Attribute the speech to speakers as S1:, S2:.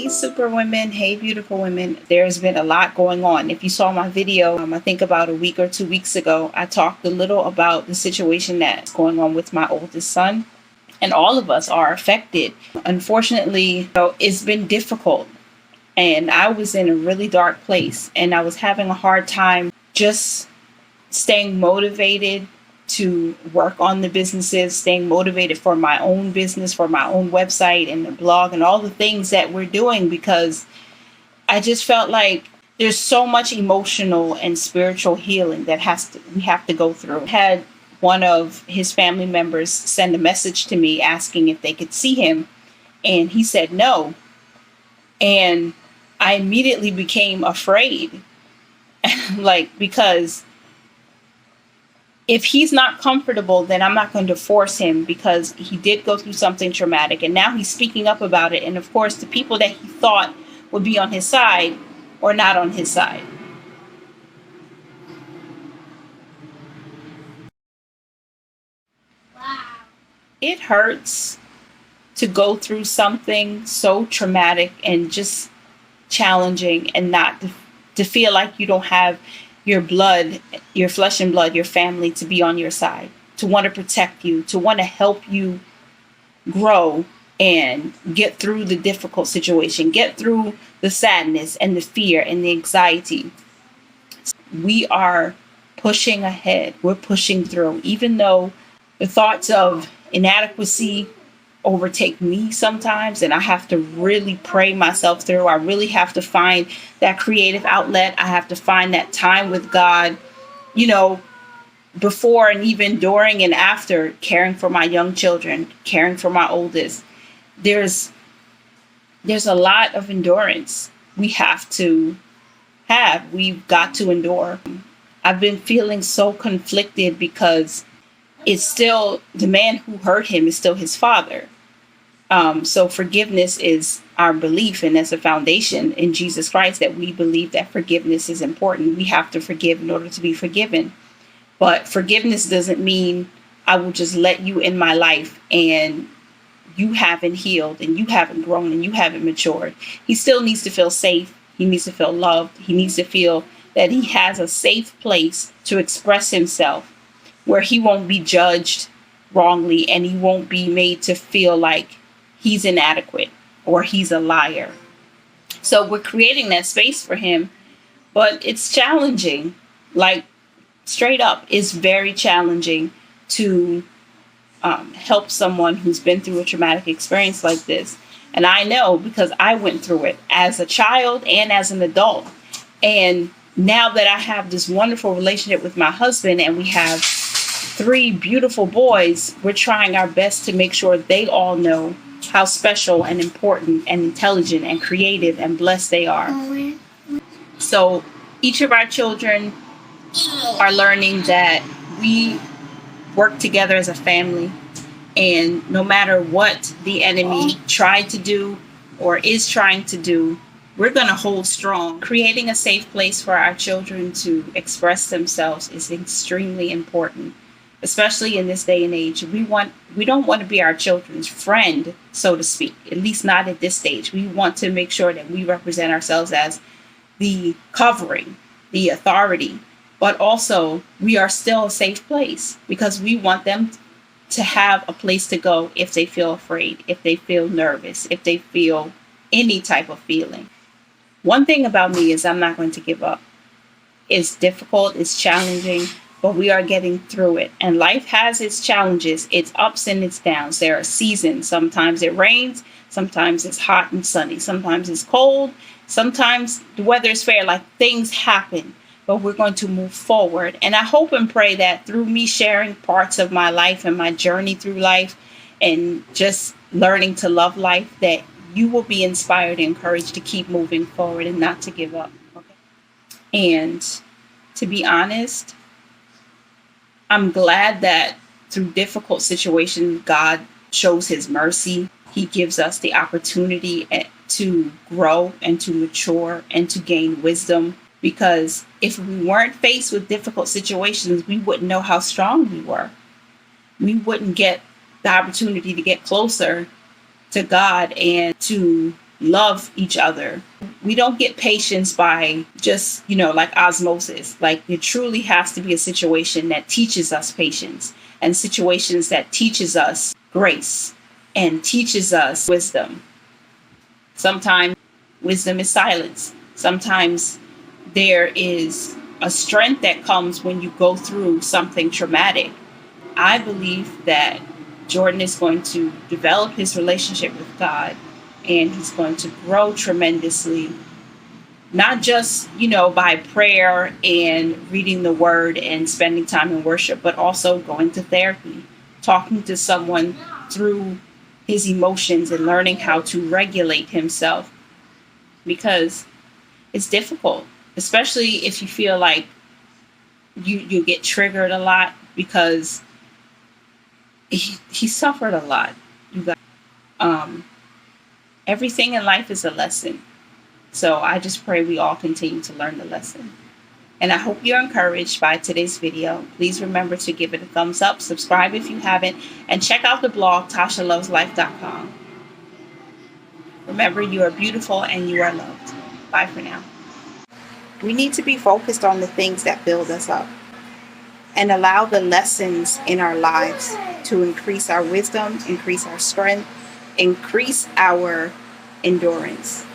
S1: Hey, superwomen. Hey, beautiful women. There's been a lot going on. If you saw my video, I think about a week or 2 weeks ago, I talked a little about the situation that's going on with my oldest son. And all of us are affected. Unfortunately, it's been difficult. And I was in a really dark place. And I was having a hard time just staying motivated to work on the businesses, staying motivated for my own business, for my own website and the blog and all the things that we're doing, because I just felt like there's so much emotional and spiritual healing that we have to go through. I had one of his family members send a message to me asking if they could see him, and he said no. And I immediately became afraid, because if he's not comfortable, then I'm not going to force him, because he did go through something traumatic and now he's speaking up about it. And of course, the people that he thought would be on his side are not on his side.
S2: Wow.
S1: It hurts to go through something so traumatic and just challenging, and not to feel like you don't have your blood, your flesh and blood, your family to be on your side, to want to protect you, to want to help you grow and get through the difficult situation, get through the sadness and the fear and the anxiety. We are pushing ahead. We're pushing through, even though the thoughts of inadequacy overtake me sometimes, and I have to really pray myself through. I really have to find that creative outlet. I have to find that time with God, before and even during and after caring for my young children, caring for my oldest. There's a lot of endurance we have to have. We've got to endure. I've been feeling so conflicted, because it's still, the man who hurt him is still his father. So forgiveness is our belief, and that's a foundation in Jesus Christ, that we believe that forgiveness is important. We have to forgive in order to be forgiven. But forgiveness doesn't mean I will just let you in my life and you haven't healed and you haven't grown and you haven't matured. He still needs to feel safe. He needs to feel loved. He needs to feel that he has a safe place to express himself, where he won't be judged wrongly and he won't be made to feel like he's inadequate or he's a liar. So we're creating that space for him, but it's challenging. Straight up, it's very challenging to help someone who's been through a traumatic experience like this. And I know, because I went through it as a child and as an adult. And now that I have this wonderful relationship with my husband and we have 3 beautiful boys, we're trying our best to make sure they all know how special and important and intelligent and creative and blessed they are. So each of our children are learning that we work together as a family, and no matter what the enemy tried to do or is trying to do, we're going to hold strong. Creating a safe place for our children to express themselves is extremely important, especially in this day and age. We don't want to be our children's friend, so to speak, at least not at this stage. We want to make sure that we represent ourselves as the covering, the authority, but also we are still a safe place, because we want them to have a place to go if they feel afraid, if they feel nervous, if they feel any type of feeling. One thing about me is I'm not going to give up. It's difficult, it's challenging, but we are getting through it. And life has its challenges, its ups and its downs. There are seasons. Sometimes it rains, sometimes it's hot and sunny, sometimes it's cold, sometimes the weather is fair. Things happen, but we're going to move forward. And I hope and pray that through me sharing parts of my life and my journey through life and just learning to love life, that you will be inspired and encouraged to keep moving forward and not to give up. Okay? And to be honest, I'm glad that through difficult situations, God shows his mercy. He gives us the opportunity to grow and to mature and to gain wisdom. Because if we weren't faced with difficult situations, we wouldn't know how strong we were. We wouldn't get the opportunity to get closer to God and to love each other. We don't get patience by just, like osmosis. Like, it truly has to be a situation that teaches us patience, and situations that teaches us grace and teaches us wisdom. Sometimes wisdom is silence. Sometimes there is a strength that comes when you go through something traumatic. I believe that Jordan is going to develop his relationship with God, and he's going to grow tremendously, not just, by prayer and reading the word and spending time in worship, but also going to therapy, talking to someone through his emotions and learning how to regulate himself, because it's difficult, especially if you feel like you get triggered a lot, because he suffered a lot. You got everything in life is a lesson. So I just pray we all continue to learn the lesson. And I hope you're encouraged by today's video. Please remember to give it a thumbs up, subscribe if you haven't, and check out the blog, TashaLovesLife.com. Remember, you are beautiful and you are loved. Bye for now. We need to be focused on the things that build us up and allow the lessons in our lives to increase our wisdom, increase our strength, increase our endurance.